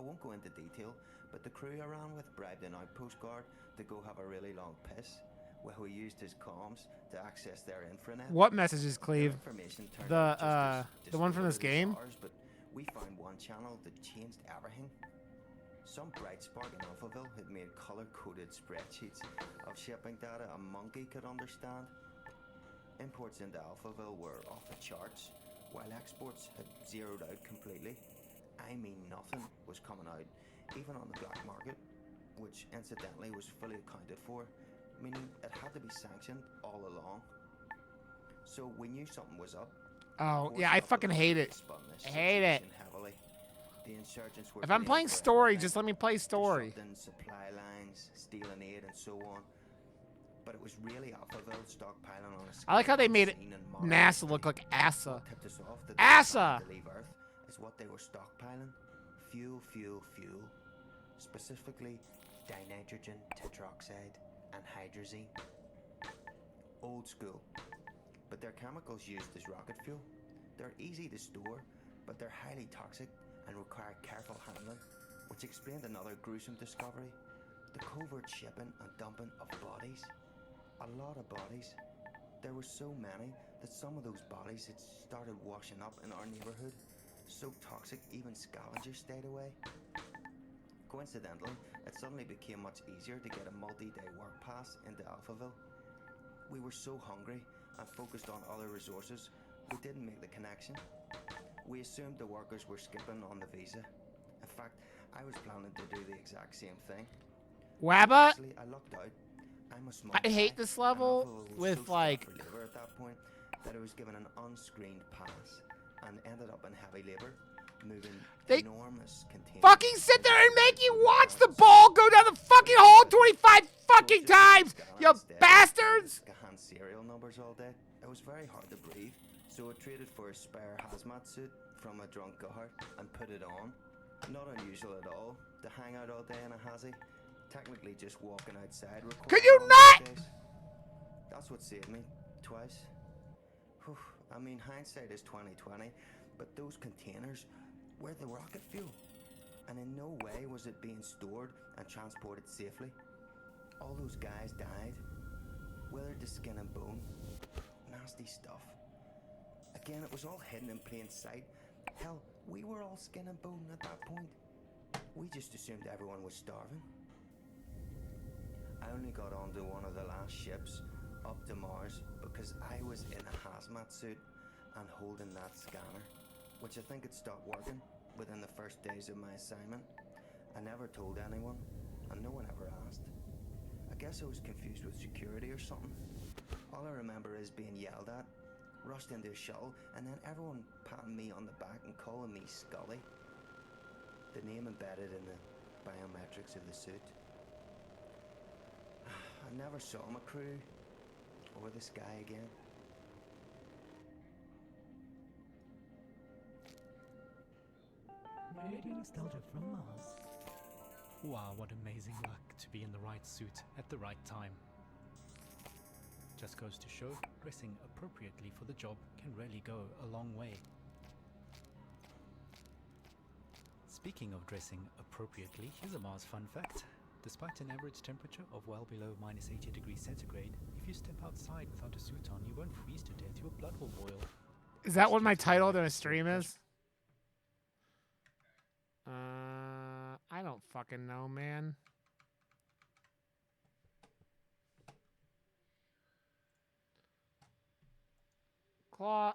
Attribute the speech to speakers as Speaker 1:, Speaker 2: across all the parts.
Speaker 1: won't go into detail, but the crew I ran with bribed an outpost guard to go have a really long piss, where he used his comms to access their infranet.
Speaker 2: What messages, Cleve? The one from this game?
Speaker 1: But we found one channel that changed everything. Some bright spark in Alphaville had made color-coded spreadsheets of shipping data a monkey could understand. Imports into Alphaville were off the charts, while exports had zeroed out completely. I mean, nothing was coming out, even on the black market, which incidentally was fully accounted for, meaning it had to be sanctioned all along. So we knew something was up.
Speaker 2: Oh, yeah, I fucking hate it. I hate it.
Speaker 1: Heavily. The insurgents were
Speaker 2: If I'm playing story, just let me play story.
Speaker 1: Supply lines, stealing aid, and so on. But it was really Alphaville stockpiling on a scale.
Speaker 2: I like how they made it NASA look like Asa. Asa!
Speaker 1: To leave Earth is what they were stockpiling. Fuel. Specifically, dinitrogen, tetroxide, and hydrazine. Old school. But they're chemicals used as rocket fuel. They're easy to store, but they're highly toxic and require careful handling, which explained another gruesome discovery: the covert shipping and dumping of bodies. A lot of bodies. There were so many that some of those bodies had started washing up in our neighborhood, so toxic even scavengers stayed away. Coincidentally, it suddenly became much easier to get a multi-day work pass into Alphaville. We were so hungry and focused on other resources, we didn't make the connection. We assumed the workers were skipping on the visa. In fact, I was planning to do the exact same thing.
Speaker 2: Wabba?
Speaker 1: Actually, I lucked out.
Speaker 2: I hate this level with like.
Speaker 1: At that point, that I was given an unscreened pass and ended up in heavy labor, moving enormous containers.
Speaker 2: Fucking sit there and make you watch the ball go down the fucking hole 25 fucking times, you bastards!
Speaker 1: Hand serial numbers all day. It was very hard to breathe, so I traded for a spare hazmat suit from a drunk guard and put it on. Not unusual at all to hang out all day in a hazy. Technically just walking outside.
Speaker 2: Could you not?
Speaker 1: That's what saved me twice. Whew. I mean, hindsight is 20/20, but those containers were the rocket fuel, and in no way was it being stored and transported safely. All those guys died, withered to skin and bone. Nasty stuff. Again, it was all hidden in plain sight. Hell, we were all skin and bone at that point. We just assumed everyone was starving. I only got onto one of the last ships up to Mars because I was in a hazmat suit and holding that scanner, which I think had stopped working within the first days of my assignment. I never told anyone, and no one ever asked. I guess I was confused with security or something. All I remember is being yelled at, rushed into a shuttle, and then everyone patting me on the back and calling me Scully. The name embedded in the biometrics of the suit. I never saw my crew or the sky again.
Speaker 3: Radio nostalgia from Mars. Wow, what amazing luck to be in the right suit at the right time. Just goes to show, dressing appropriately for the job can really go a long way. Speaking of dressing appropriately, here's a Mars fun fact. Despite an average temperature of well below minus 80 degrees centigrade, if you step outside without a suit on, you won't freeze to death, your blood will boil.
Speaker 2: Is that what my title to a stream is? I don't fucking know, man. Claw.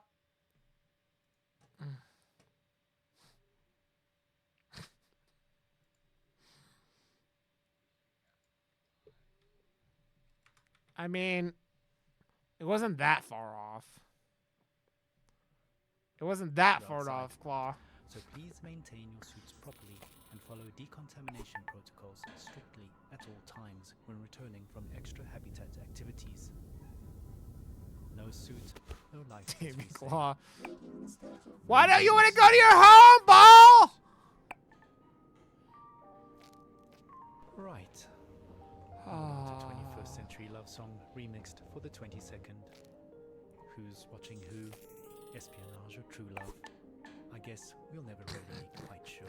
Speaker 2: I mean, it wasn't that far off. It wasn't that far off, Claw.
Speaker 3: So please maintain your suits properly and follow decontamination protocols strictly at all times when returning from extra habitat activities. No suit, no life.
Speaker 2: Damn Claw. Why don't you want to go to your home, Ball?
Speaker 3: Right. The 21st century love song remixed for the 22nd. Who's watching who? Espionage or true love? I guess we'll never really be quite sure.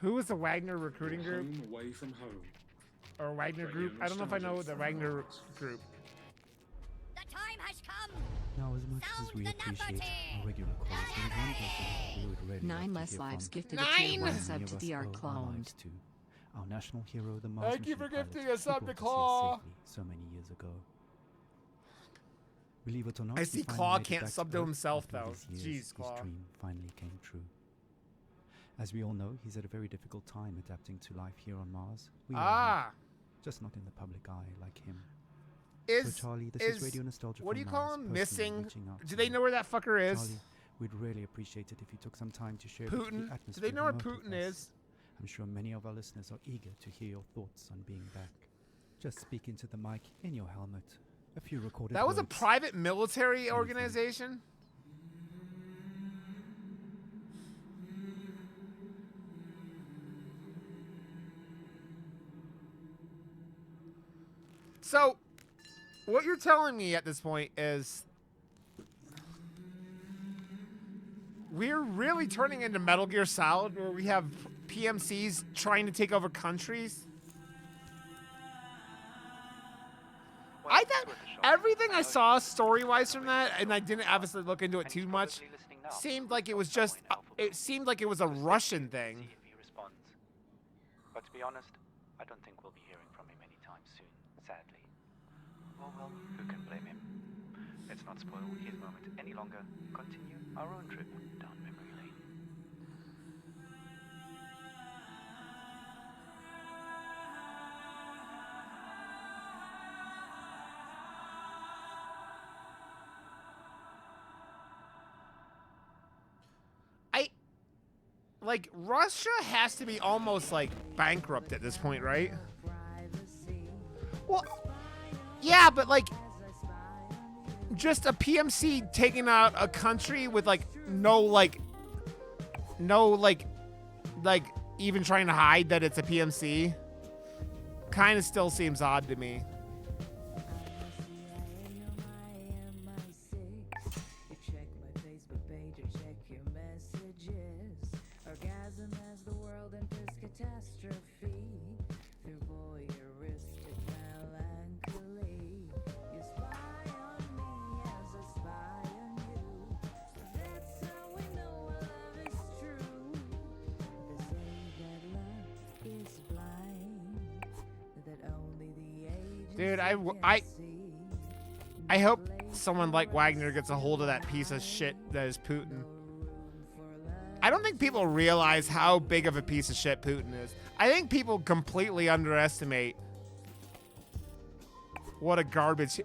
Speaker 2: Who was the Wagner recruiting group?
Speaker 4: Home away from home.
Speaker 2: Or Wagner group? I don't know if I know the Wagner group.
Speaker 5: The time has come.
Speaker 3: Now, as much as we appreciate our regular calls, there is one person we would really
Speaker 6: Nine
Speaker 3: like
Speaker 6: less
Speaker 3: to hear
Speaker 6: lives
Speaker 3: from.
Speaker 6: gifted a
Speaker 2: Nine!
Speaker 6: tier 1
Speaker 3: Many
Speaker 6: sub
Speaker 3: of
Speaker 6: to
Speaker 3: us
Speaker 6: DR
Speaker 3: owe our
Speaker 6: cloned.
Speaker 3: lives to our national hero, the Mars
Speaker 2: Thank you
Speaker 3: mission
Speaker 2: for gifting
Speaker 3: pilot
Speaker 2: a sub
Speaker 3: who
Speaker 2: to
Speaker 3: brought us
Speaker 2: Claw.
Speaker 3: here safely so many years ago. Believe it or not,
Speaker 2: I
Speaker 3: he
Speaker 2: see
Speaker 3: finally
Speaker 2: Claw
Speaker 3: made it
Speaker 2: can't
Speaker 3: back
Speaker 2: sub
Speaker 3: to
Speaker 2: to
Speaker 3: Earth
Speaker 2: himself,
Speaker 3: after
Speaker 2: though.
Speaker 3: these years.
Speaker 2: Jeez,
Speaker 3: His
Speaker 2: Claw.
Speaker 3: dream finally came true. As we all know, he's had a very difficult time adapting to life here on Mars. We all have,
Speaker 2: Ah.
Speaker 3: just not in the public eye like him.
Speaker 2: Is,
Speaker 3: So Charlie, this is Radio Nostalgia
Speaker 2: what do you
Speaker 3: from
Speaker 2: call
Speaker 3: Mars,
Speaker 2: him?
Speaker 3: personally
Speaker 2: Missing?
Speaker 3: reaching out
Speaker 2: Do
Speaker 3: to
Speaker 2: they
Speaker 3: you.
Speaker 2: know where that fucker is?
Speaker 3: Charlie, we'd really appreciate it if you took some time to share
Speaker 2: Putin?
Speaker 3: the atmosphere.
Speaker 2: Do they know where
Speaker 3: remote with
Speaker 2: Putin
Speaker 3: us.
Speaker 2: is?
Speaker 3: I'm sure many of our listeners are eager to hear your thoughts on being back. Just speak into the mic in your helmet. A few recorded
Speaker 2: That was a
Speaker 3: words.
Speaker 2: private military
Speaker 3: Anything.
Speaker 2: organization? So, what you're telling me at this point is we're really turning into Metal Gear Solid where we have PMCs trying to take over countries? I thought everything I saw story-wise from that, and I didn't obviously look into it too much, seemed like it was just, it seemed like it was a Russian thing.
Speaker 7: See if he responds. But to be honest, I don't think we'll be hearing from him anytime soon, sadly. Oh well, who can blame him? Let's not spoil his moment any longer. Continue our own trip down memory lane.
Speaker 2: Like, Russia has to be almost, like, bankrupt at this point, right? Well, yeah, but, like, just a PMC taking out a country with, like, no, even trying to hide that it's a PMC kind of still seems odd to me. Dude, I hope someone like Wagner gets a hold of that piece of shit that is Putin. I don't think people realize how big of a piece of shit Putin is. I think people completely underestimate what a garbage...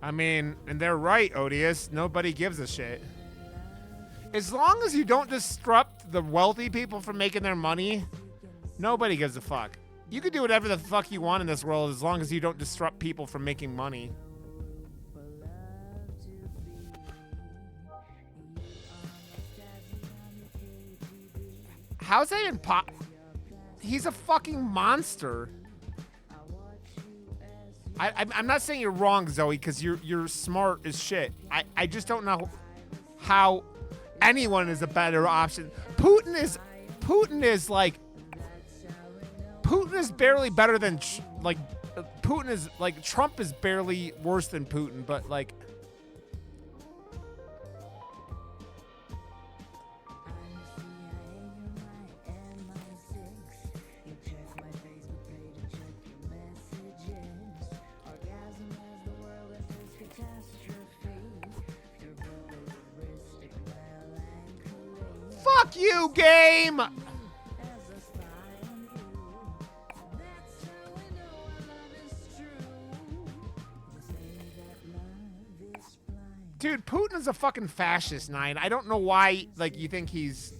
Speaker 2: I mean, and they're right, Odious. Nobody gives a shit. As long as you don't disrupt the wealthy people from making their money, nobody gives a fuck. You can do whatever the fuck you want in this world as long as you don't disrupt people from making money. How's that in pop? He's a fucking monster. I'm not saying you're wrong, Zoe, because you're smart as shit. I just don't know how anyone is a better option. Putin is barely better than Putin is like Trump is barely worse than Putin, but like. Fuck you, game! Dude, Putin's a fucking fascist, Nine. I don't know why, like, you think he's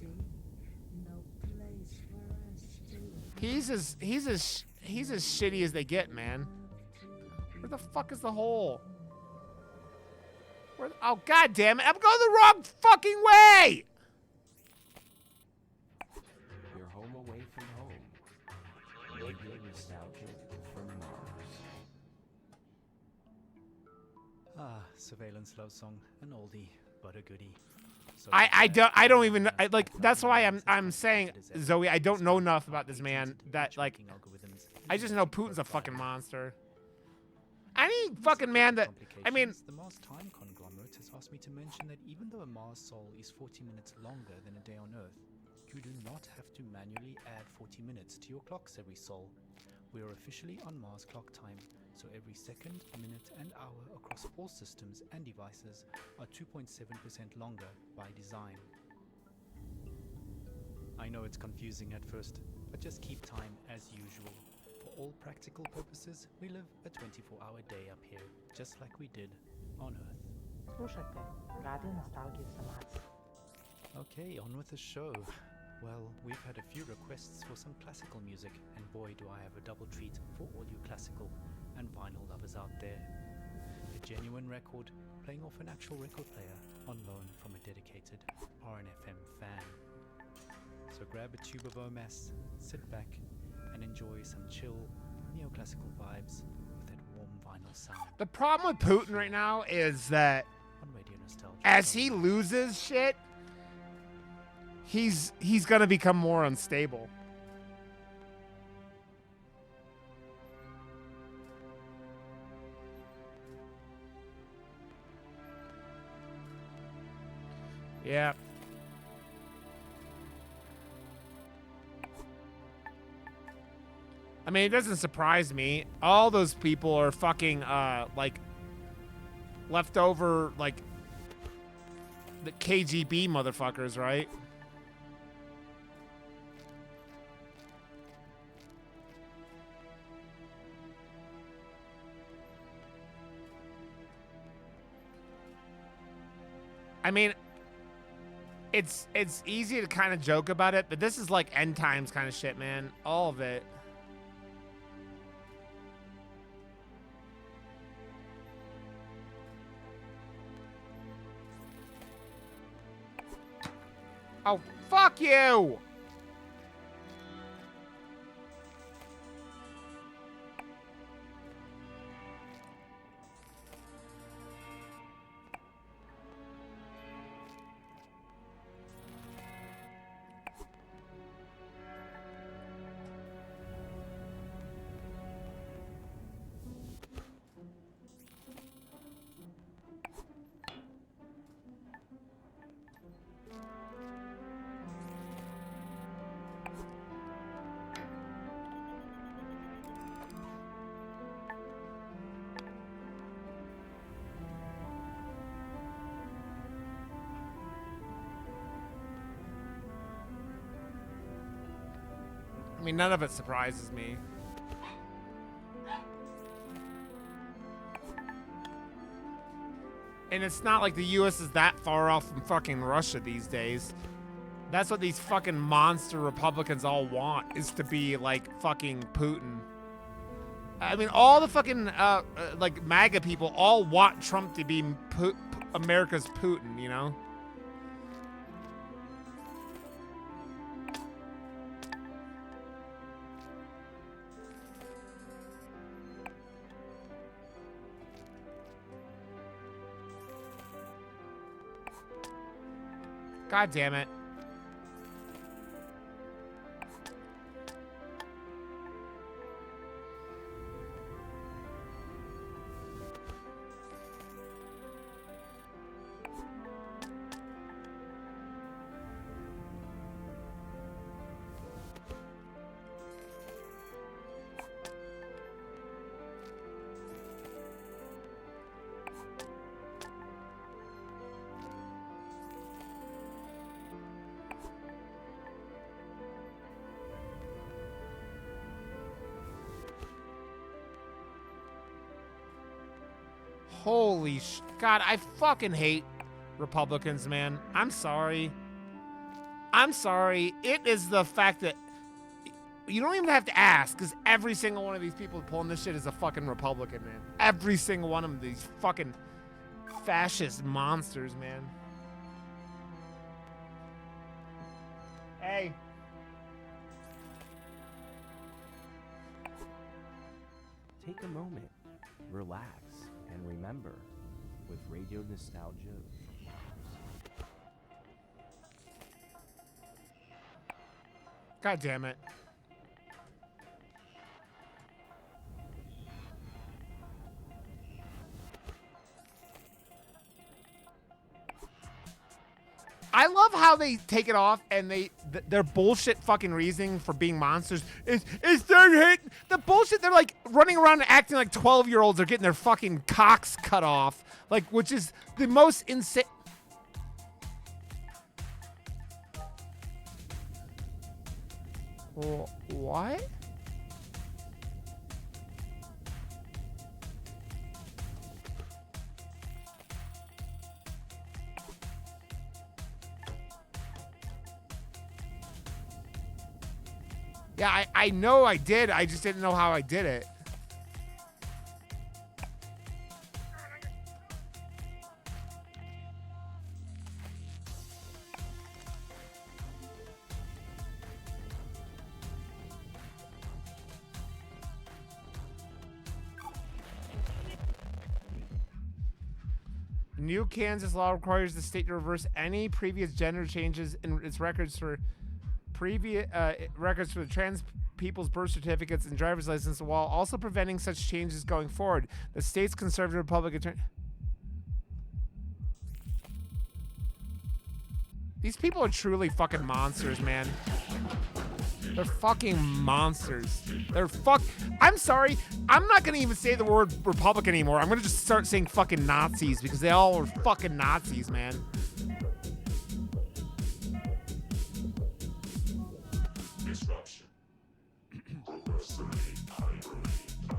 Speaker 2: as shitty as they get, man. Where the fuck is the hole? Oh, god damn it. I'm going the wrong fucking way!
Speaker 4: You're home away from home. Radio nostalgia from Mars.
Speaker 3: Ah, Surveillance Love Song, an oldie, but a goodie. So
Speaker 2: I don't even like. That's why I'm saying, Zoe, I don't know enough about this man. That like, I just know Putin's a fucking monster. Any fucking man that, I mean,
Speaker 3: the Mars Time Conglomerate has asked me to mention that even though a Mars sol is 40 minutes longer than a day on Earth, you do not have to manually add 40 minutes to your clocks every sol. We are officially on Mars clock time, so every second, minute, and hour across all systems and devices are 2.7% longer by design. I know it's confusing at first, but just keep time as usual. For all practical purposes, we live a 24-hour day up here, just like we did on Earth.
Speaker 6: Слушайте, Radio Nostalgia за Марс.
Speaker 3: Okay, on with the show. Well, we've had a few requests for some classical music, and boy do I have a double treat for all you classical and vinyl lovers out there. A genuine record playing off an actual record player on loan from a dedicated RNFM fan. So grab a tube of OMS, sit back, and enjoy some chill, neoclassical vibes with that warm vinyl sound.
Speaker 2: the problem with Putin right now is that
Speaker 3: On Radio Nostalgia.
Speaker 2: as he loses shit, he's gonna become more unstable. Yeah. I mean, it doesn't surprise me. All those people are fucking, like, leftover, like, the KGB motherfuckers, right? I mean, it's easy to kind of joke about it, but this is like end times kind of shit, man. All of it. Oh, fuck you! I mean, none of it surprises me. And it's not like the US is that far off from fucking Russia these days. That's what these fucking monster Republicans all want, is to be like fucking Putin. I mean, all the fucking, like, MAGA people all want Trump to be America's Putin, you know? God damn it. Holy God, I fucking hate Republicans, man. I'm sorry. I'm sorry. It is the fact that You don't even have to ask, because every single one of these people pulling this shit is a fucking Republican, man. Every single one of them, these fucking fascist monsters, man. Hey.
Speaker 4: Take a moment, relax, and remember, with Radio Nostalgia,
Speaker 2: God damn it. I love how they take it off and their bullshit fucking reasoning for being monsters is their hate. The bullshit, they're like running around and acting like 12-year-olds are getting their fucking cocks cut off. Like, which is the most insane. What? Yeah, I know I did. I just didn't know how I did it. New Kansas law requires the state to reverse any previous gender changes in its records for previous records for the trans people's birth certificates and driver's license, while also preventing such changes going forward. The state's conservative public attorney. These people are truly fucking monsters, man. They're fucking monsters. I'm sorry. I'm not gonna even say the word Republican anymore. I'm gonna just start saying fucking Nazis because they all are fucking Nazis, man.
Speaker 8: Disruption. Procrastinate, hibernate,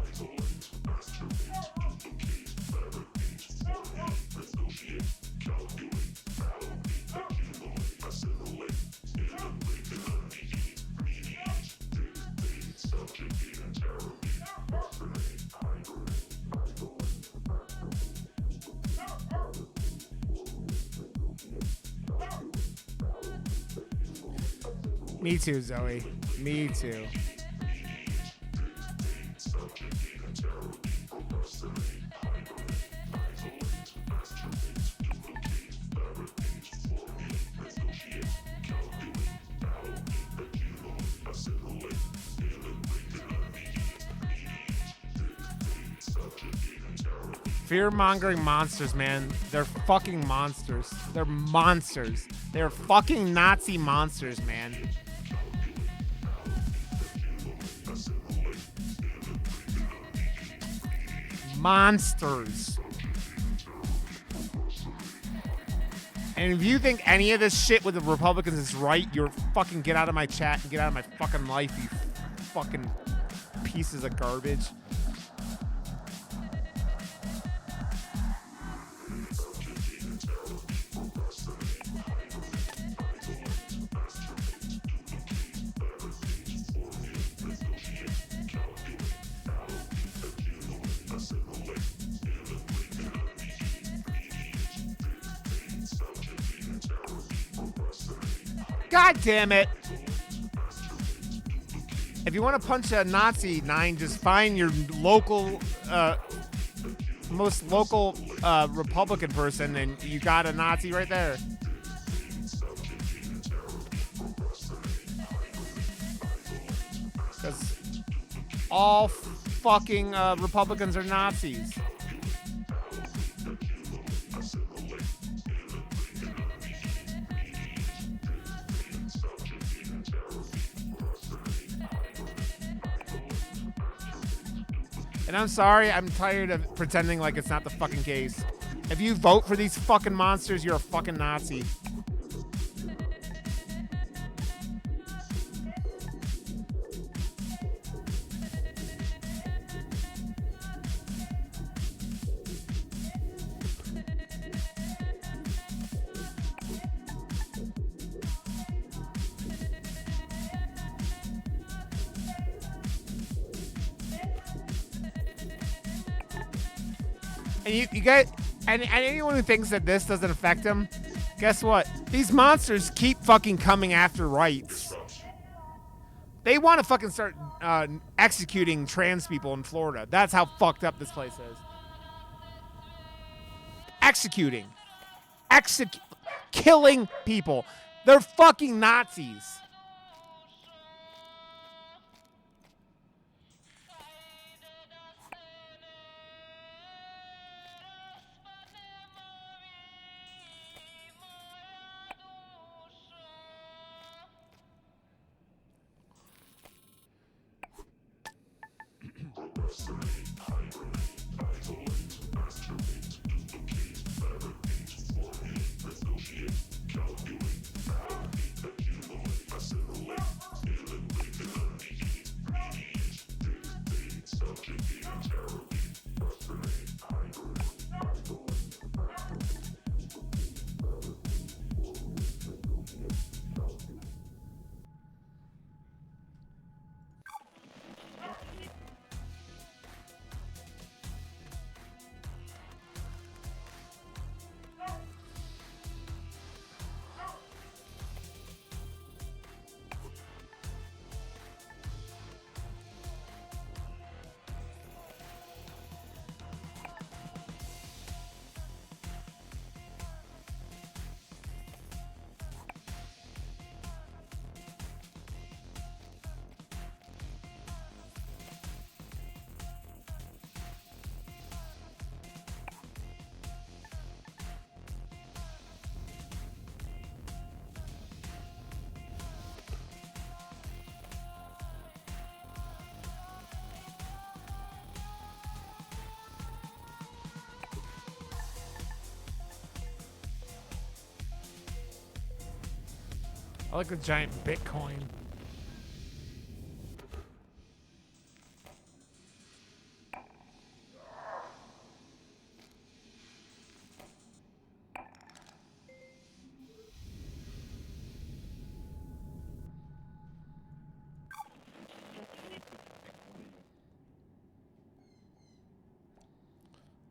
Speaker 8: isolate, masturbate, duplicate, fabricate, formulate, negotiate, calculate, validate, accumulate, assimilate, eliminate, delineate, mediate, dictate, subjugate, interrogate, procrastinate, hibernate, isolate, masturbate,
Speaker 2: Me too, Zoe. Me too. Fear-mongering monsters, man. They're fucking monsters. They're monsters. They're fucking Nazi monsters, man. Monsters. And if you think any of this shit with the Republicans is right, you're fucking get out of my chat and get out of my fucking life, you fucking pieces of garbage. God damn it. If you want to punch a Nazi, Nine, just find your local, most local Republican person, and you got a Nazi right there. Because all fucking Republicans are Nazis. And I'm sorry, I'm tired of pretending like it's not the fucking case. If you vote for these fucking monsters, you're a fucking Nazi. And you get, and anyone who thinks that this doesn't affect them, guess what? These monsters keep fucking coming after rights. They want to fucking start executing trans people in Florida. That's how fucked up this place is. Executing. Killing people. They're fucking Nazis. I like the giant Bitcoin.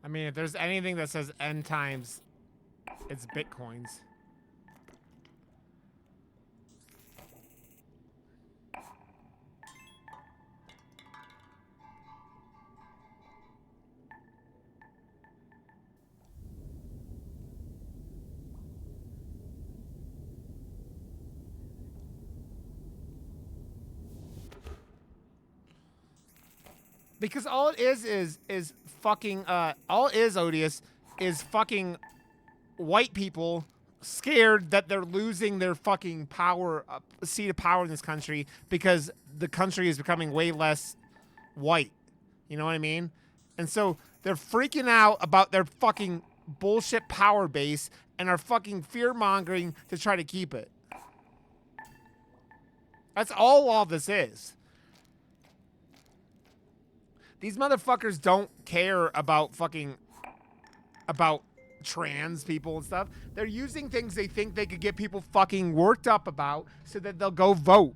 Speaker 2: I mean, if there's anything that says end times, it's Bitcoins. Because all it is fucking all it is, Odious, is fucking white people scared that they're losing their fucking power, seat of power in this country because the country is becoming way less white. You know what I mean? And so they're freaking out about their fucking bullshit power base and are fucking fear-mongering to try to keep it. That's all this is. These motherfuckers don't care about trans people and stuff. They're using things they think they could get people fucking worked up about so that they'll go vote.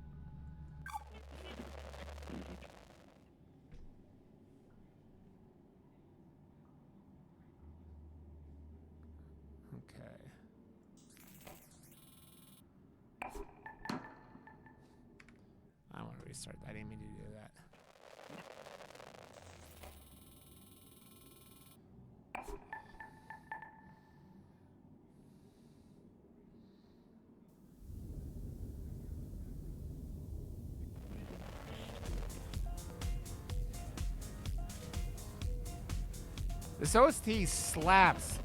Speaker 2: Okay. I want to restart that. I didn't mean to do that. This OST slaps.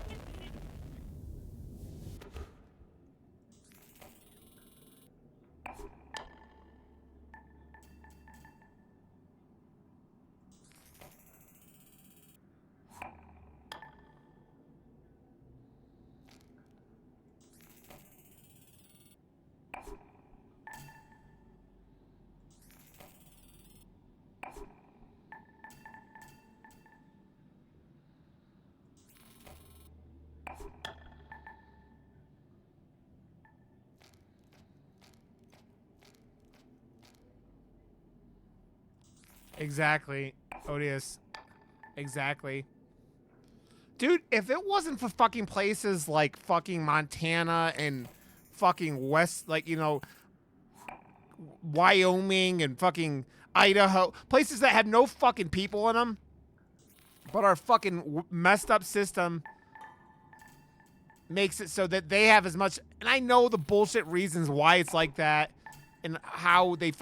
Speaker 2: Exactly, Odious. Exactly. Dude, if it wasn't for fucking places like fucking Montana and fucking West, like, you know, Wyoming and fucking Idaho, places that have no fucking people in them, but our fucking messed up system makes it so that they have as much, and I know the bullshit reasons why it's like that and how they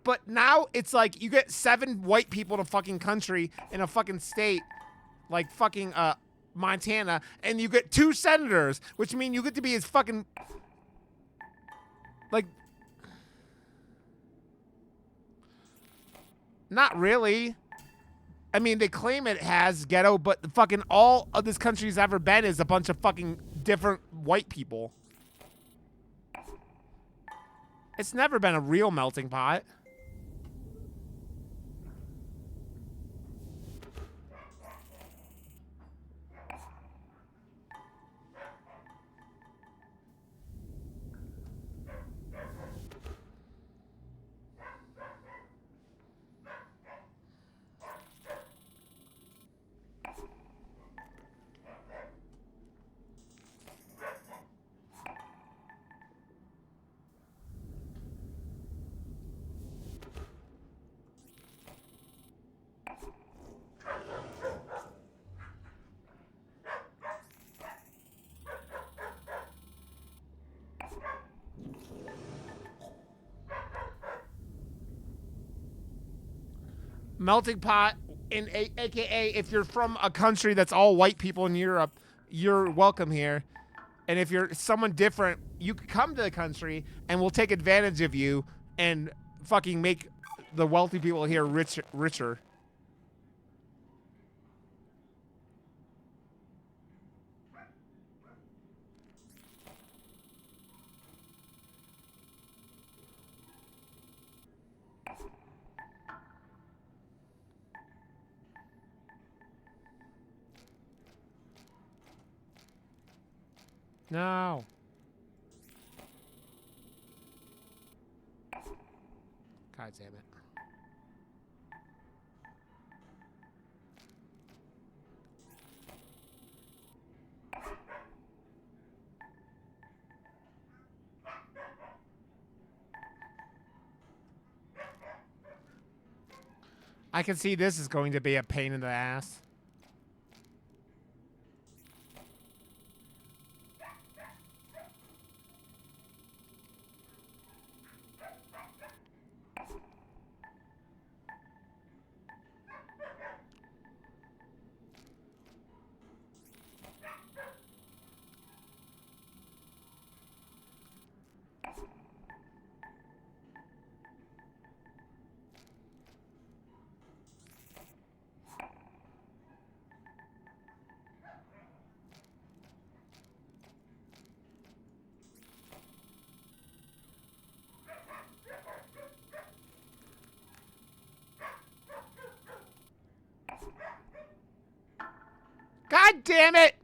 Speaker 2: but now it's like you get 7 white people in a fucking country, in a fucking state, like fucking, Montana, and you get 2 senators, which mean you get to be as fucking, like, not really. I mean, they claim it has ghetto, but fucking all of this country's ever been is a bunch of fucking different white people. It's never been a real melting pot. Melting pot, in AKA, if you're from a country that's all white people in Europe, you're welcome here. And if you're someone different, you can come to the country and we'll take advantage of you and fucking make the wealthy people here richer. No. God damn it. I can see this is going to be a pain in the ass. God damn it!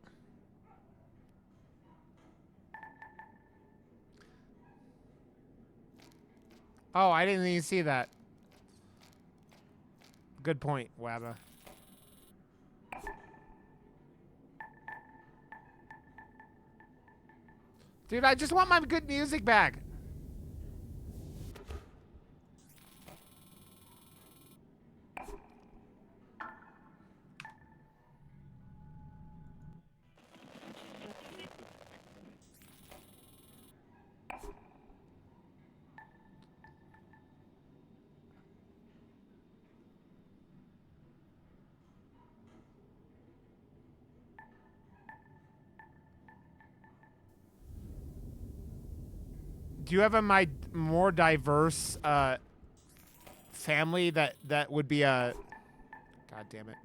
Speaker 2: Oh, I didn't even see that. Good point, Wabba. Dude, I just want my good music back. Do you have a more diverse family that would be a... God damn it.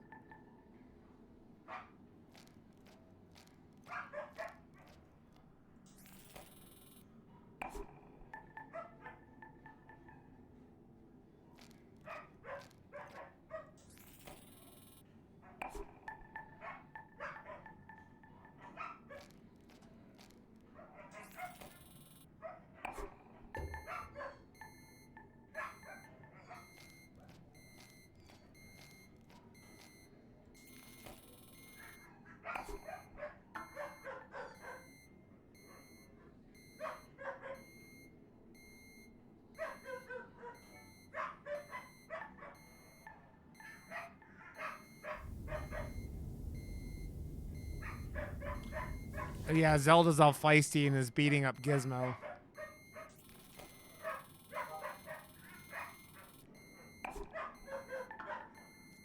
Speaker 2: Yeah, Zelda's all feisty and is beating up Gizmo.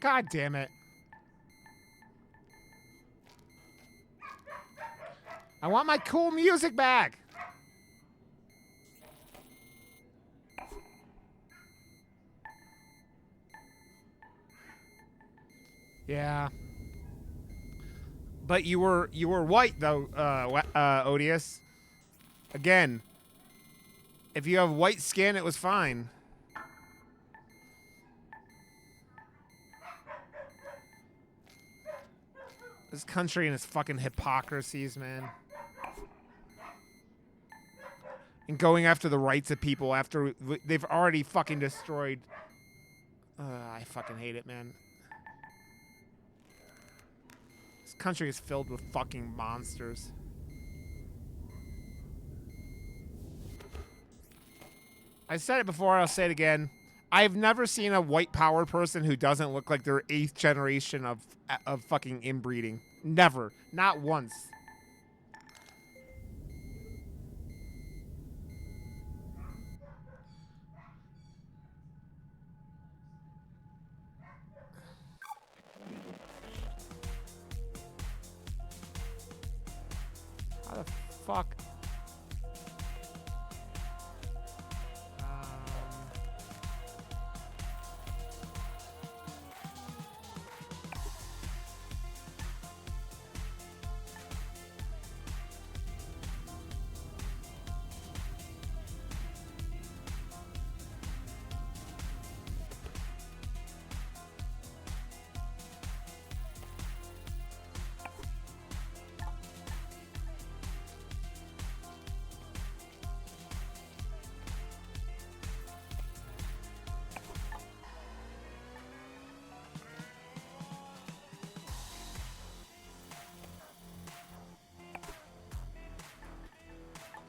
Speaker 2: God damn it. I want my cool music back. Yeah. But you were white though, Odious. Again, if you have white skin, it was fine. This country and its fucking hypocrisies, man. And going after the rights of people after they've already fucking destroyed. I fucking hate it, man. This country is filled with fucking monsters. I said it before, I'll say it again. I've never seen a white power person who doesn't look like they're 8th generation of fucking inbreeding. Never. Not once. How the fuck?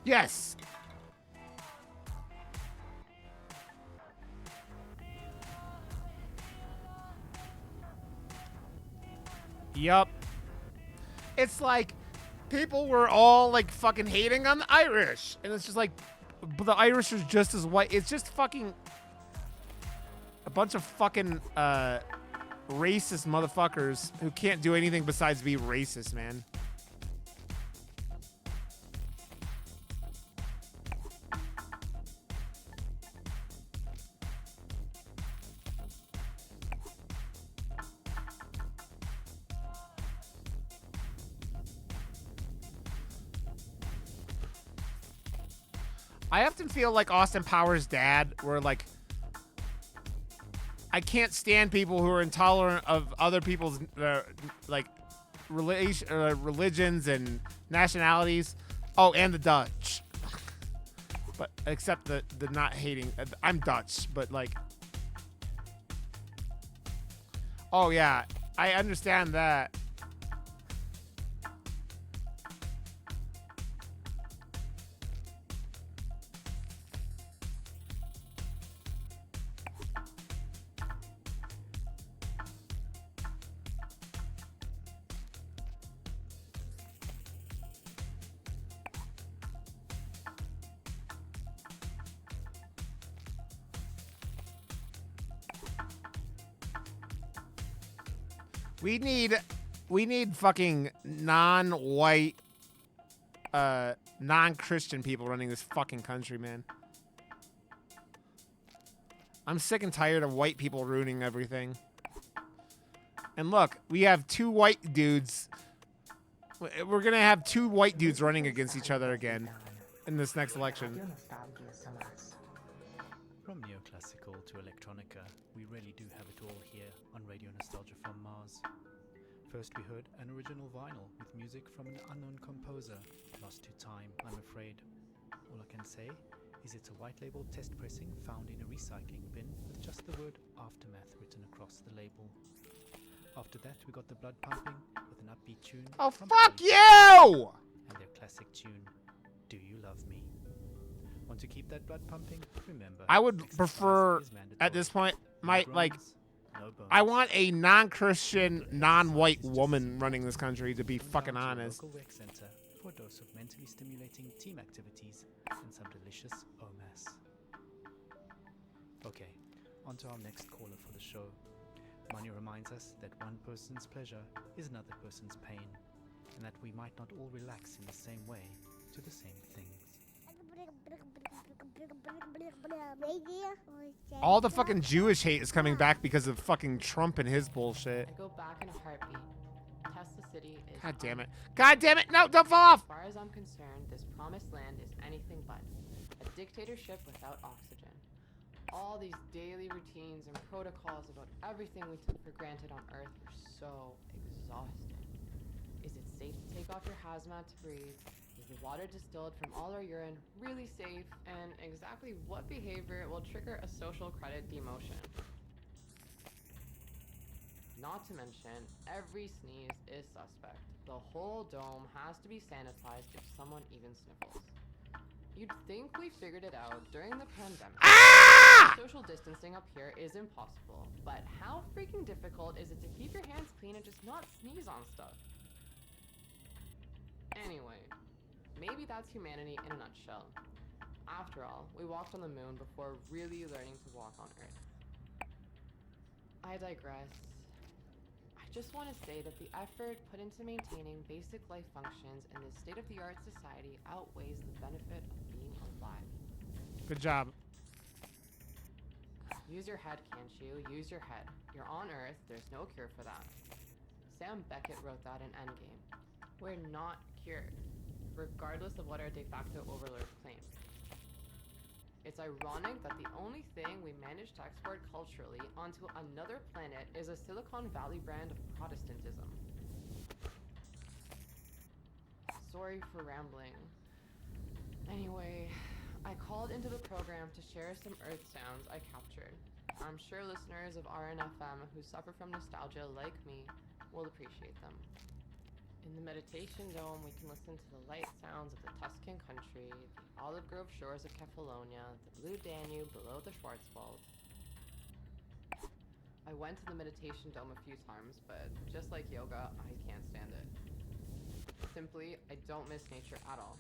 Speaker 2: Yes. Yup. It's like people were all like fucking hating on the Irish. And it's just like, but the Irish are just as white. It's just fucking a bunch of fucking racist motherfuckers who can't do anything besides be racist, man. I often feel like Austin Powers' dad, where like I can't stand people who are intolerant of other people's like religions and nationalities. Oh, and the Dutch, but except the not hating. I'm Dutch, but like, oh yeah, I understand that. We need fucking non-white, non-Christian people running this fucking country, man. I'm sick and tired of white people ruining everything. And look, we have two white dudes. We're gonna have two white dudes running against each other again in this next election.
Speaker 3: From neoclassical to electronica, we really do have it all here on Radio Nostalgia from Mars. First we heard an original vinyl with music from an unknown composer, lost to time, I'm afraid. All I can say is it's a white label test pressing found in a recycling bin with just the word Aftermath written across the label. After that we got the blood pumping with an upbeat tune.
Speaker 2: Oh,
Speaker 3: from
Speaker 2: fuck
Speaker 3: Police
Speaker 2: you!
Speaker 3: And their classic tune, Do You Love Me? Want to keep that blood pumping? Remember,
Speaker 2: I would
Speaker 3: exercise
Speaker 2: prefer,
Speaker 3: is mandatory.
Speaker 2: at this point,
Speaker 3: No groans, no bones.
Speaker 2: I want a non-Christian, non-white woman running this country, to be fucking honest.
Speaker 3: Local rec center for a dose of mentally stimulating team activities and some delicious OMAS. Okay, on to our next caller for the show. Manu reminds us that one person's pleasure is another person's pain, and that we might not all relax in the same way to the same things.
Speaker 2: All the fucking Jewish hate is coming back because of fucking Trump and his bullshit.
Speaker 9: I go back in a heartbeat. Tesla City is...
Speaker 2: God damn it. God damn it! No, don't fall off!
Speaker 9: As far as I'm concerned, this promised land is anything but. A dictatorship without oxygen. All these daily routines and protocols about everything we took for granted on Earth are so exhausting. Is it safe to take off your hazmat to breathe? Is the water distilled from all our urine really safe? And exactly what behavior will trigger a social credit demotion? Not to mention, every sneeze is suspect. The whole dome has to be sanitized if someone even sniffles. You'd think we figured it out during the pandemic. Social distancing up here is impossible, but how freaking difficult is it to keep your hands clean and just not sneeze on stuff? Anyway, maybe that's humanity in a nutshell. After all, we walked on the moon before really learning to walk on Earth. I digress. I just want to say that the effort put into maintaining basic life functions in this state-of-the-art society outweighs the benefit of being alive.
Speaker 2: Good job.
Speaker 9: Use your head, can't you? Use your head. You're on Earth, there's no cure for that. Sam Beckett wrote that in Endgame. We're not cured, regardless of what our de facto overlords claim. It's ironic that the only thing we managed to export culturally onto another planet is a Silicon Valley brand of Protestantism. Sorry for rambling. Anyway, I called into the program to share some Earth sounds I captured. I'm sure listeners of RNFM who suffer from nostalgia like me will appreciate them. In the meditation dome, we can listen to the light sounds of the Tuscan country, the olive grove shores of Kefalonia, the blue Danube below the Schwarzwald. I went to the meditation dome a few times, but just like yoga, I can't stand it. Simply, I don't miss nature at all.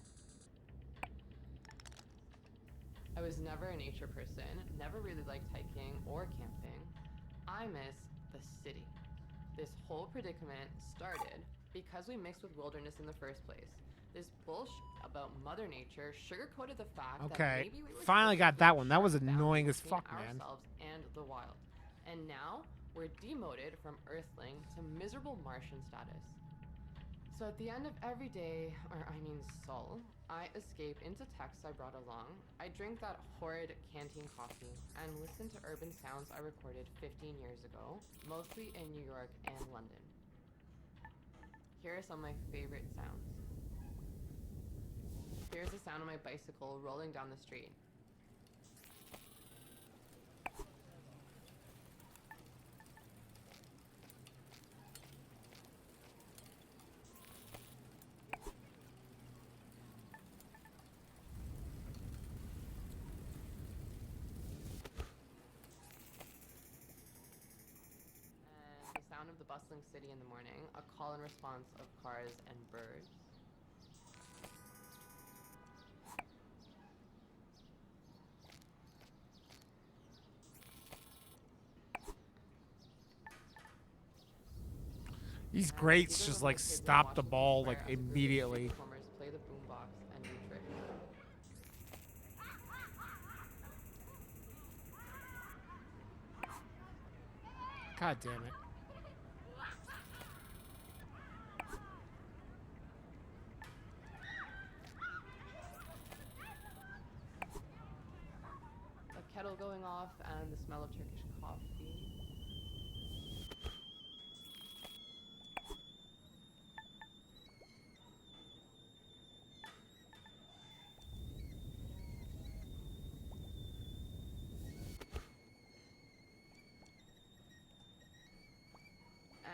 Speaker 9: I was never a nature person, never really liked hiking or camping. I miss the city. This whole predicament started because we mixed with wilderness in the first place. This bullshit about Mother Nature sugarcoated the fact that
Speaker 2: Okay,
Speaker 9: maybe we were
Speaker 2: finally
Speaker 9: supposed
Speaker 2: got
Speaker 9: to
Speaker 2: that
Speaker 9: build
Speaker 2: one. That was
Speaker 9: sharp
Speaker 2: annoying
Speaker 9: boundaries
Speaker 2: as fuck,
Speaker 9: between
Speaker 2: man.
Speaker 9: ourselves and the wild. And now we're demoted from Earthling to miserable Martian status. So at the end of every day, soul, I escape into texts I brought along. I drink that horrid canteen coffee and listen to urban sounds I recorded 15 years ago, mostly in New York and London. Here are some of my favorite sounds. Here's the sound of my bicycle rolling down the street. Sound of the bustling city in the morning, a call and response of cars and birds.
Speaker 2: These
Speaker 9: And
Speaker 2: greats
Speaker 9: these are
Speaker 2: just
Speaker 9: the
Speaker 2: like
Speaker 9: little kids
Speaker 2: stop the
Speaker 9: watching
Speaker 2: ball
Speaker 9: Square
Speaker 2: like
Speaker 9: as the group of
Speaker 2: immediately.
Speaker 9: street performers play the boombox and do tricks.
Speaker 2: God damn it.
Speaker 9: A kettle going off and the smell of Turkish coffee.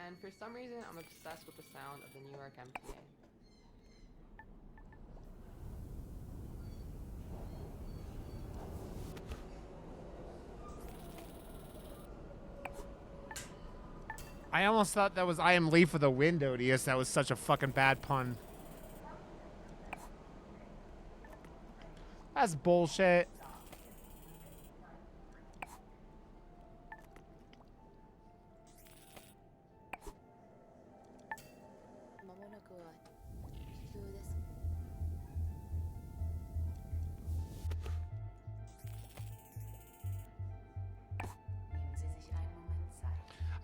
Speaker 9: And for some reason, I'm obsessed with the sound of the New York MTA.
Speaker 2: I almost thought that was I Am Lee for the Wind, Odious. That was such a fucking bad pun. That's bullshit.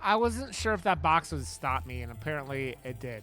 Speaker 2: I wasn't sure if that box would stop me, and apparently it did.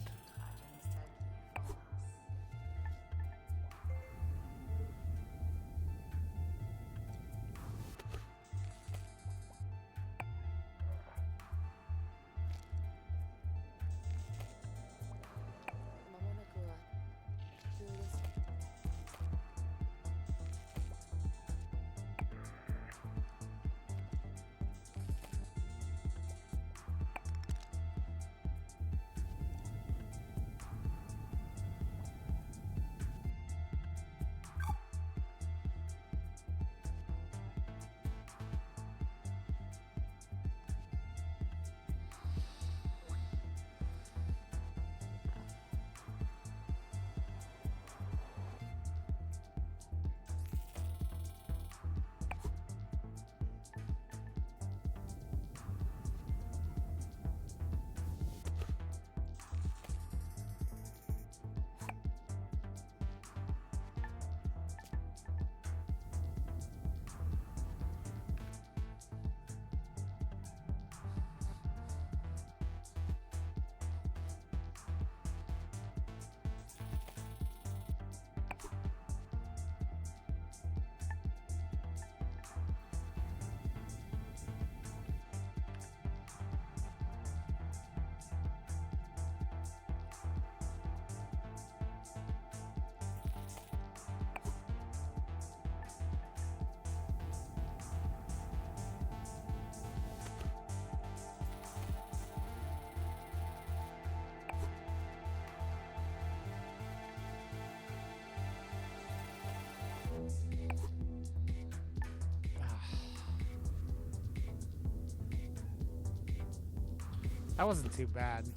Speaker 2: That wasn't too bad.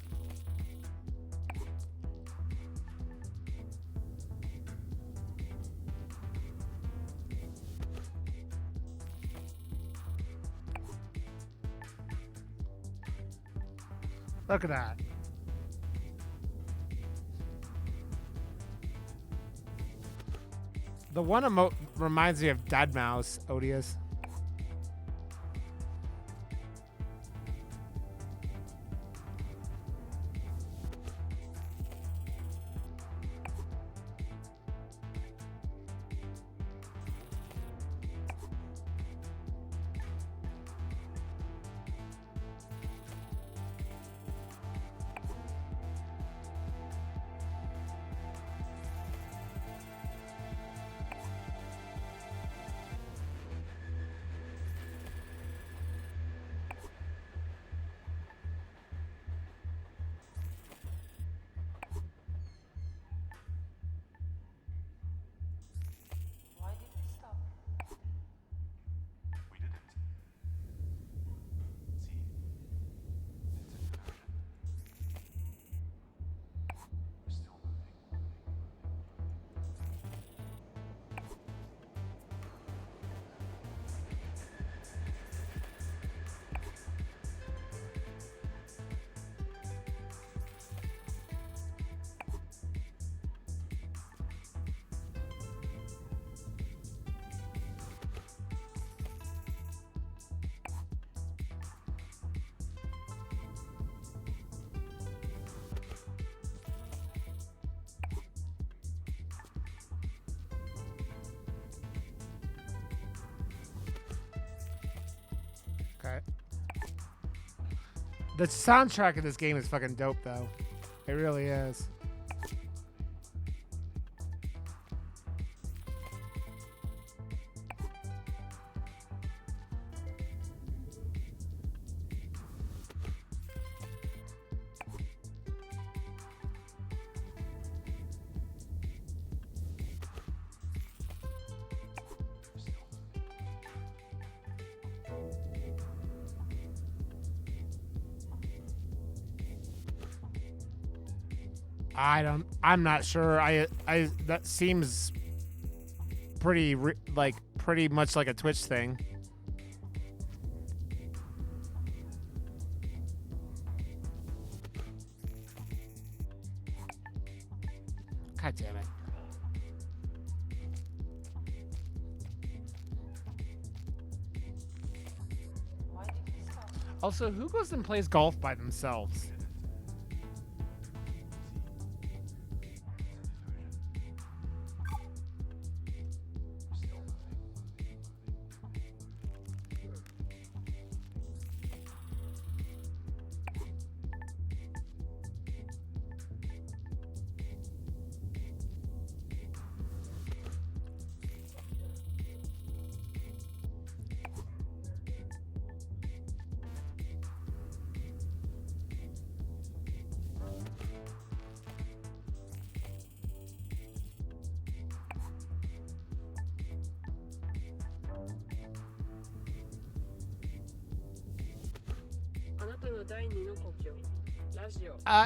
Speaker 2: Look at that. The one emote reminds me of Dead Mouse, Odious. Okay. The soundtrack of this game is fucking dope, though. It really is. I'm not sure. That seems pretty pretty much like a Twitch thing. God damn it. Also, who goes and plays golf by themselves?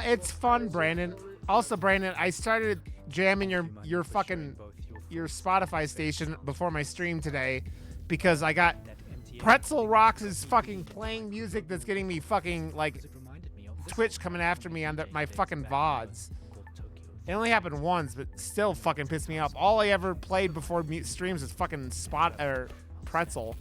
Speaker 2: It's fun, Brandon. Also, Brandon, I started jamming your fucking your Spotify station before my stream today because I got Pretzel Rocks is fucking playing music that's getting me fucking like Twitch coming after me on my fucking VODs. It only happened once, but still fucking pissed me off. All I ever played before streams is fucking Pretzel.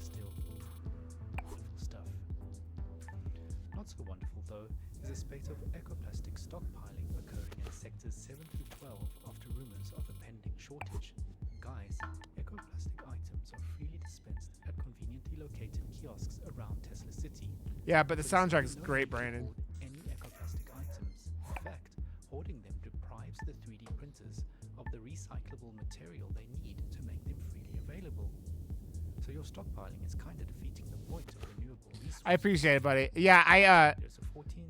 Speaker 3: Not so wonderful though is a spate of ecoplastic stockpiling occurring in sectors 7 through 12 after rumors of a pending shortage. Guys, ecoplastic items are freely dispensed at conveniently located kiosks around Tesla City.
Speaker 2: Yeah, but the soundtrack is great, Brandon.
Speaker 3: Any ecoplastic items. In fact, hoarding them deprives the 3D printers of the recyclable material they need to make them freely available. So your stockpiling is kind of defeating the point of renewable resources.
Speaker 2: I appreciate it, buddy. Yeah,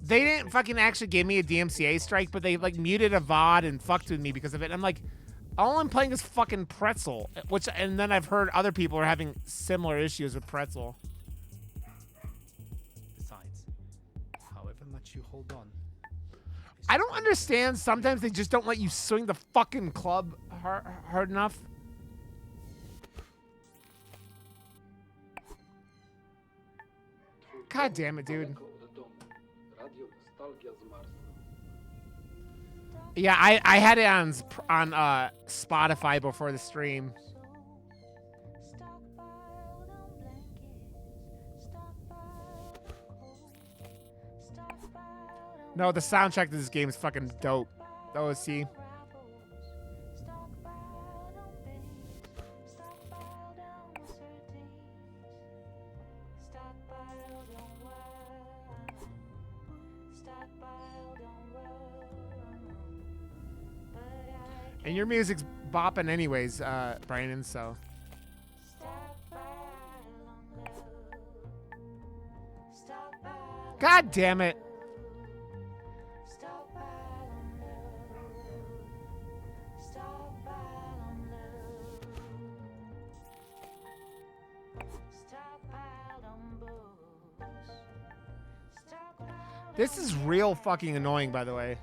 Speaker 2: they didn't fucking actually give me a DMCA strike, but they like muted a VOD and fucked with me because of it. And I'm like, all I'm playing is fucking Pretzel, and then I've heard other people are having similar issues with Pretzel.
Speaker 3: Besides, however much you hold on,
Speaker 2: I don't understand. Sometimes they just don't let you swing the fucking club hard enough. God damn it, dude. Yeah, I had it on Spotify before the stream. No, the soundtrack to this game is fucking dope. The OC. And your music's bopping anyways, Brandon, so. God damn it. This is real fucking annoying, by the way.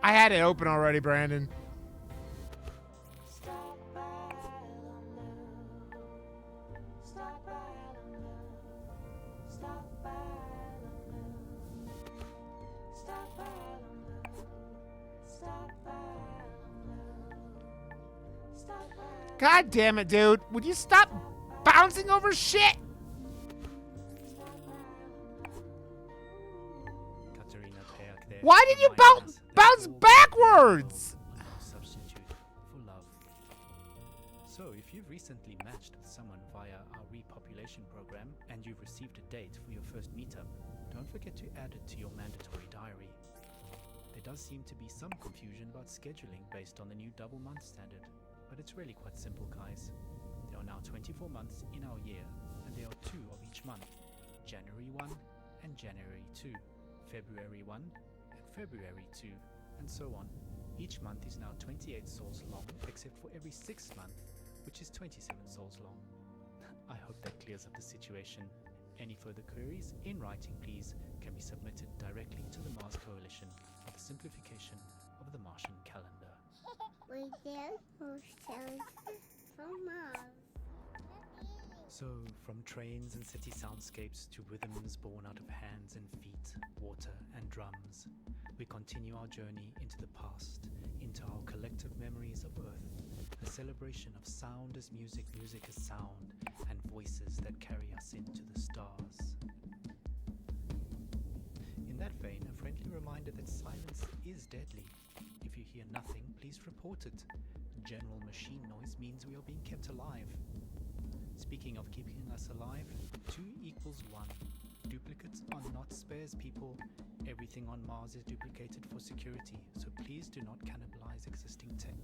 Speaker 2: I had it open already, Brandon. God damn it, dude. Would you stop bouncing over shit? Why did you bounce backwards?
Speaker 3: Substitute for love. So, if you've recently matched with someone via our repopulation program and you've received a date for your first meetup, don't forget to add it to your mandatory diary. The does seem to be some confusion about scheduling based on the new double month standard, but it's really quite simple, guys. There are now 24 months in our year, and there are 2 of each month, January 1 and January 2, February 1 and February 2, and so on. Each month is now 28 sols long, except for every 6th month, which is 27 sols long. I hope that clears up the situation. Any further queries, in writing please, can be submitted directly to the Mars Coalition for the simplification of the Martian calendar.
Speaker 5: We did from Mars.
Speaker 3: So, from trains and city soundscapes to rhythms born out of hands and feet, water and drums, we continue our journey into the past, into our collective memories of Earth, a celebration of sound as music, music as sound, and voices that carry us into the stars. In that vein, a friendly reminder that silence is deadly. If you hear nothing, please report it. General machine noise means we are being kept alive. Speaking of keeping us alive, 2 equals 1. Duplicates are not spares, people. Everything on Mars is duplicated for security, so please do not cannibalize existing tech.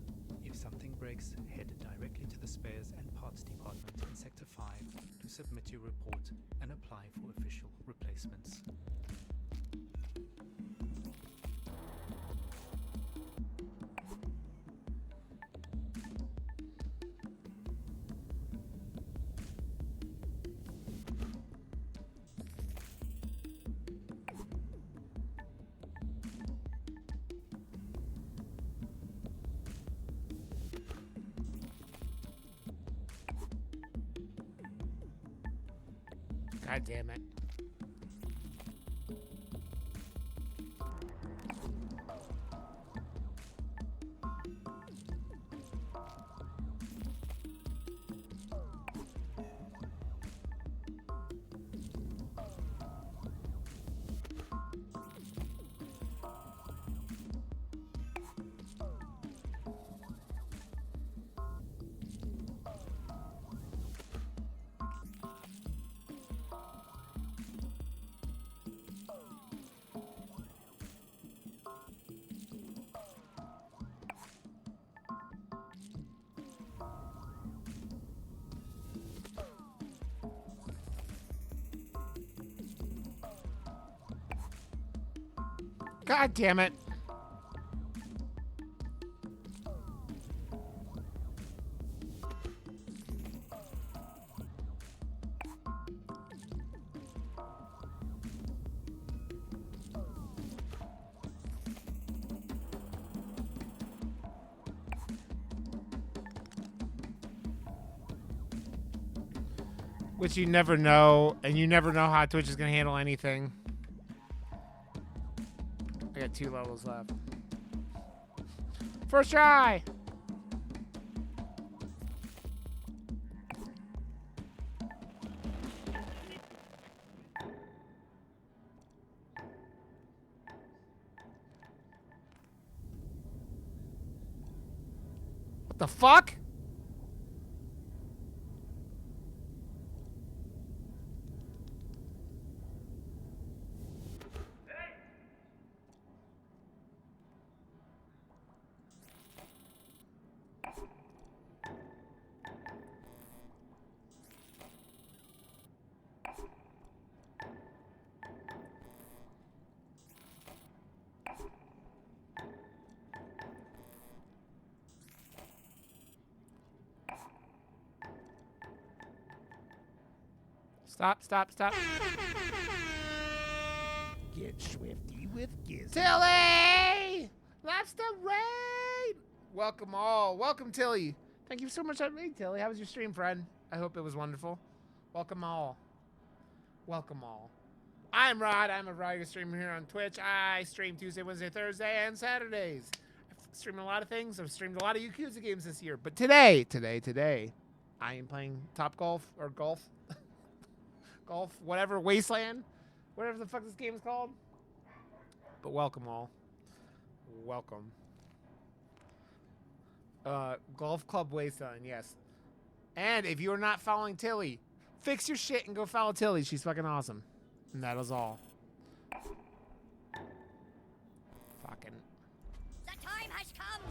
Speaker 3: If something breaks, head directly to the spares and parts department in Sector 5 to submit your report and apply for official replacements.
Speaker 2: God damn it. God damn it. Which you never know, and you never know how Twitch is going to handle anything. I got 2 levels left. First try! What the fuck? Stop.
Speaker 10: Get swifty with Giz.
Speaker 2: Tilly! That's the raid! Welcome all. Welcome, Tilly. Thank you so much for that raid, Tilly. How was your stream, friend? I hope it was wonderful. Welcome all. Welcome all. I'm Rod. I'm a variety streamer here on Twitch. I stream Tuesday, Wednesday, Thursday, and Saturdays. I've streamed a lot of things. I've streamed a lot of Yakuza games this year. But today, I am playing Top Golf or Golf. Golf, whatever, Wasteland, whatever the fuck this game is called. But welcome all. Welcome. Golf Club Wasteland, yes. And if you are not following Tilly, fix your shit and go follow Tilly. She's fucking awesome. And that is all. Fucking second.
Speaker 11: The time has come.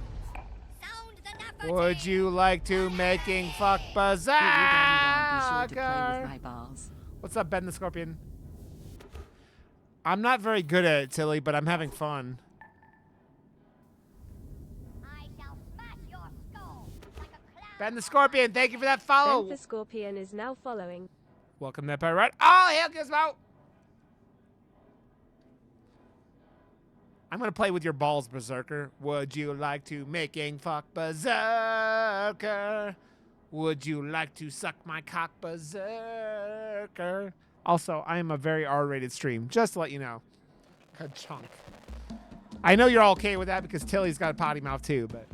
Speaker 11: Sound the napper.
Speaker 2: Would you like to making fuck berserker? What's up, Ben the Scorpion? I'm not very good at it, Tilly, but I'm having fun.
Speaker 11: I shall smash your skull like a cloud.
Speaker 2: Ben the Scorpion, thank you for that follow.
Speaker 12: Ben the Scorpion is now following.
Speaker 2: Welcome to Empire Red. Oh, hell, Gizmo! I'm gonna play with your balls, Berserker. Would you like to making fuck Berserker? Would you like to suck my cock, Berserker? Also, I am a very R-rated stream, just to let you know. Ka-chunk. I know you're all okay with that because Tilly's got a potty mouth too, but...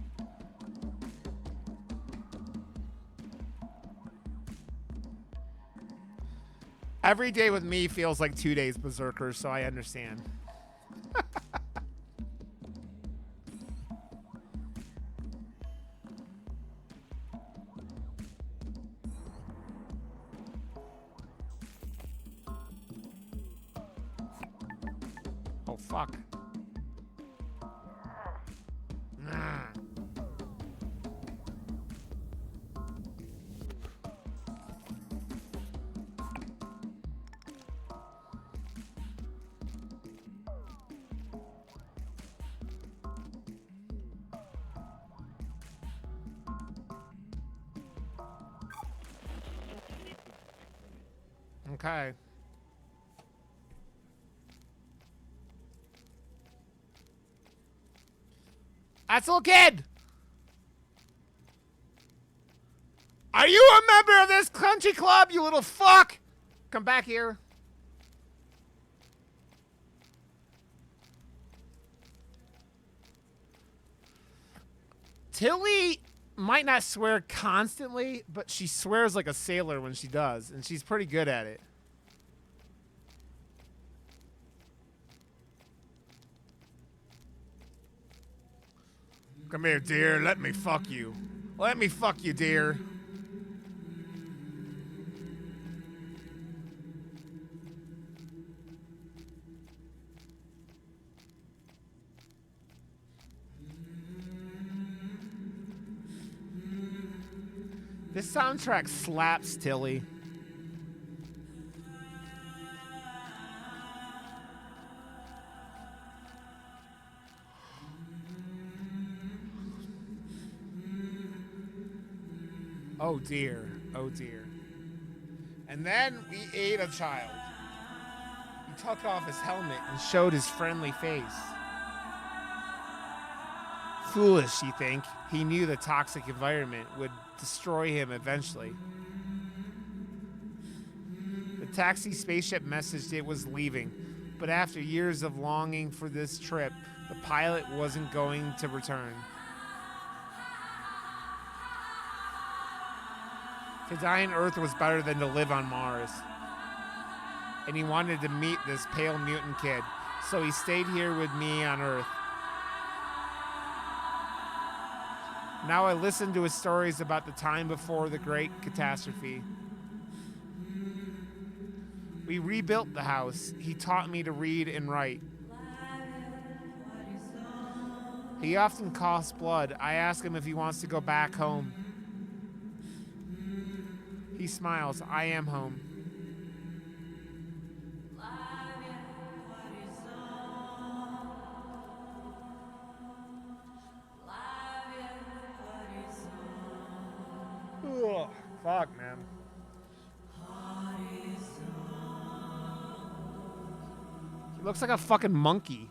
Speaker 2: Every day with me feels like 2 days Berserker, so I understand. Oh, fuck. Nah. Okay. That's a little kid. Are you a member of this country club, you little fuck? Come back here. Tilly might not swear constantly, but she swears like a sailor when she does, and she's pretty good at it. Come here, dear. Let me fuck you. Let me fuck you, dear. This soundtrack slaps, Tilly. Oh dear, oh dear. And then we ate a child. He took off his helmet and showed his friendly face. Foolish, you think? He knew the toxic environment would destroy him eventually. The taxi spaceship messaged it was leaving, but after years of longing for this trip, the pilot wasn't going to return. To die on Earth was better than to live on Mars. And he wanted to meet this pale mutant kid, so he stayed here with me on Earth. Now I listen to his stories about the time before the great catastrophe. We rebuilt the house. He taught me to read and write. He often coughs blood. I ask him if he wants to go back home. He smiles. I am home. Ugh, fuck, man. He looks like a fucking monkey.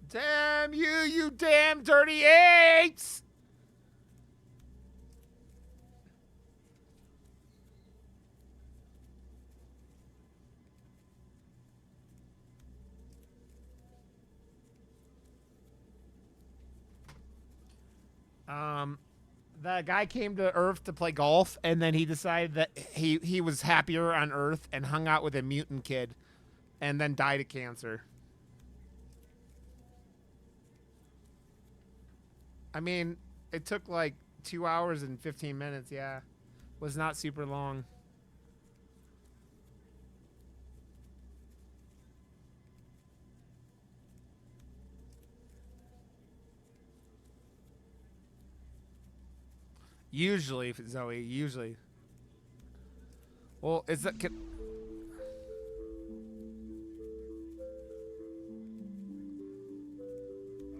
Speaker 2: Damn you, you damn dirty apes! The guy came to Earth to play golf, and then he decided that he was happier on Earth and hung out with a mutant kid, and then died of cancer. I mean, it took like 2 hours and 15 minutes, yeah. Was not super long. Usually, Zoe, usually. Well, is that...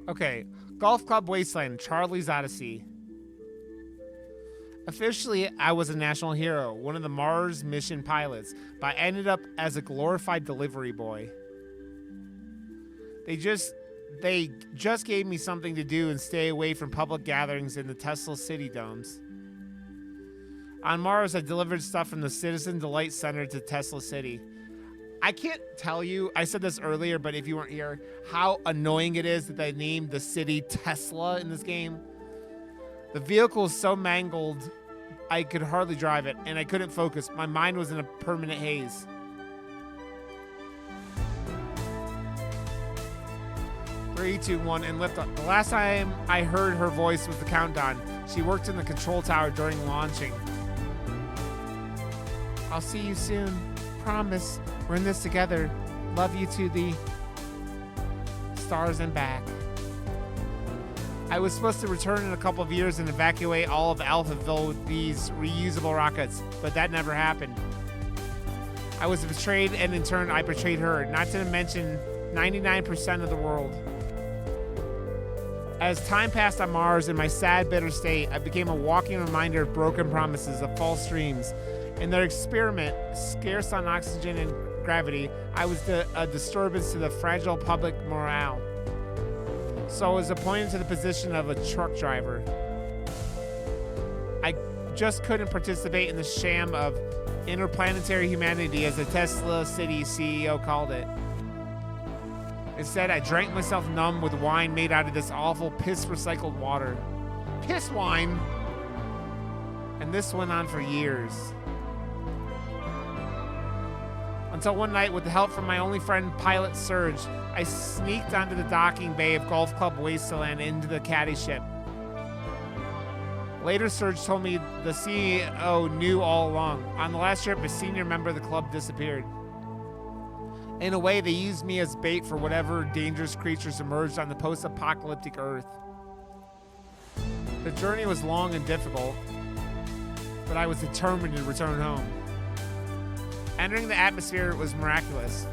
Speaker 2: Okay, Golf Club Wasteland, Charlie's Odyssey. Officially, I was a national hero, one of the Mars mission pilots, but I ended up as a glorified delivery boy. They just gave me something to do and stay away from public gatherings in the Tesla City domes. On Mars, I delivered stuff from the Citizen Delight Center to Tesla City. I can't tell you, I said this earlier, but if you weren't here, how annoying it is that they named the city Tesla in this game. The vehicle is so mangled, I could hardly drive it, and I couldn't focus. My mind was in a permanent haze. Three, two, one, and lift up. The last time I heard her voice was the countdown. She worked in the control tower during launching. I'll see you soon. Promise. We're in this together. Love you to the stars and back. I was supposed to return in a couple of years and evacuate all of Alphaville with these reusable rockets, but that never happened. I was betrayed, and in turn, I betrayed her, not to mention 99% of the world. As time passed on Mars in my sad, bitter state, I became a walking reminder of broken promises, of false dreams. In their experiment, scarce on oxygen and gravity, I was a disturbance to the fragile public morale. So I was appointed to the position of a truck driver. I just couldn't participate in the sham of interplanetary humanity, as the Tesla City CEO called it. Instead, I drank myself numb with wine made out of this awful piss-recycled water. Piss wine! And this went on for years. Until one night, with the help from my only friend, Pilot Surge, I sneaked onto the docking bay of Golf Club Wasteland into the caddy ship. Later, Surge told me the CEO knew all along. On the last trip, a senior member of the club disappeared. In a way, they used me as bait for whatever dangerous creatures emerged on the post-apocalyptic Earth. The journey was long and difficult, but I was determined to return home. Entering the atmosphere was miraculous.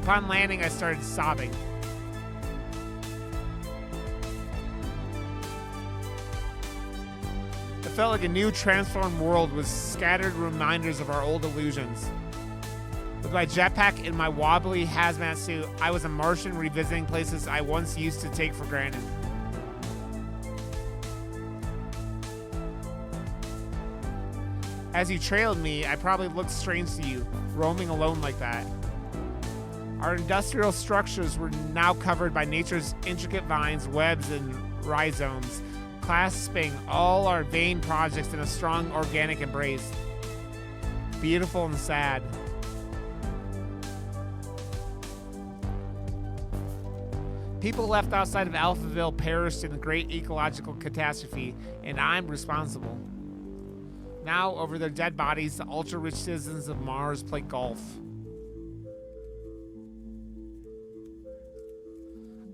Speaker 2: Upon landing, I started sobbing. It felt like a new transformed world with scattered reminders of our old illusions. With my jetpack and my wobbly hazmat suit, I was a Martian revisiting places I once used to take for granted. As you trailed me, I probably looked strange to you, roaming alone like that. Our industrial structures were now covered by nature's intricate vines, webs, and rhizomes, clasping all our vain projects in a strong organic embrace. Beautiful and sad. People left outside of Alphaville perished in the great ecological catastrophe, and I'm responsible. Now, over their dead bodies, the ultra-rich citizens of Mars play golf.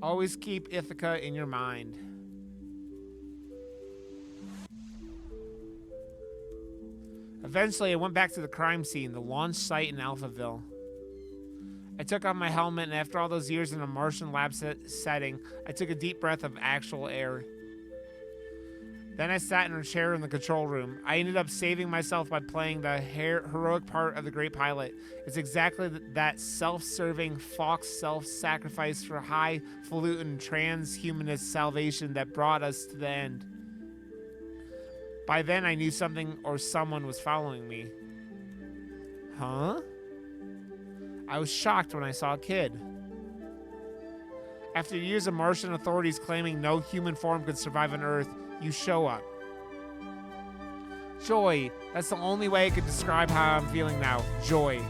Speaker 2: Always keep Ithaca in your mind. Eventually, I went back to the crime scene, the launch site in Alphaville. I took off my helmet, and after all those years in a Martian lab setting, I took a deep breath of actual air. Then I sat in a chair in the control room. I ended up saving myself by playing the heroic part of the great pilot. It's exactly that self-serving, Fox self-sacrifice for highfalutin transhumanist salvation that brought us to the end. By then, I knew something or someone was following me. Huh? I was shocked when I saw a kid. After years of Martian authorities claiming no human form could survive on Earth, you show up. Joy. That's the only way I could describe how I'm feeling now. Joy.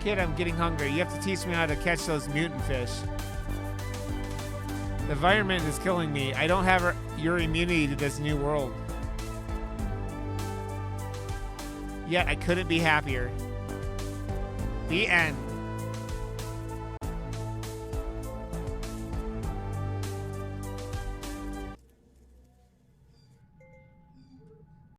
Speaker 2: Kid, I'm getting hungry. You have to teach me how to catch those mutant fish. The environment is killing me. I don't have your immunity to this new world. Yet I couldn't be happier. The end.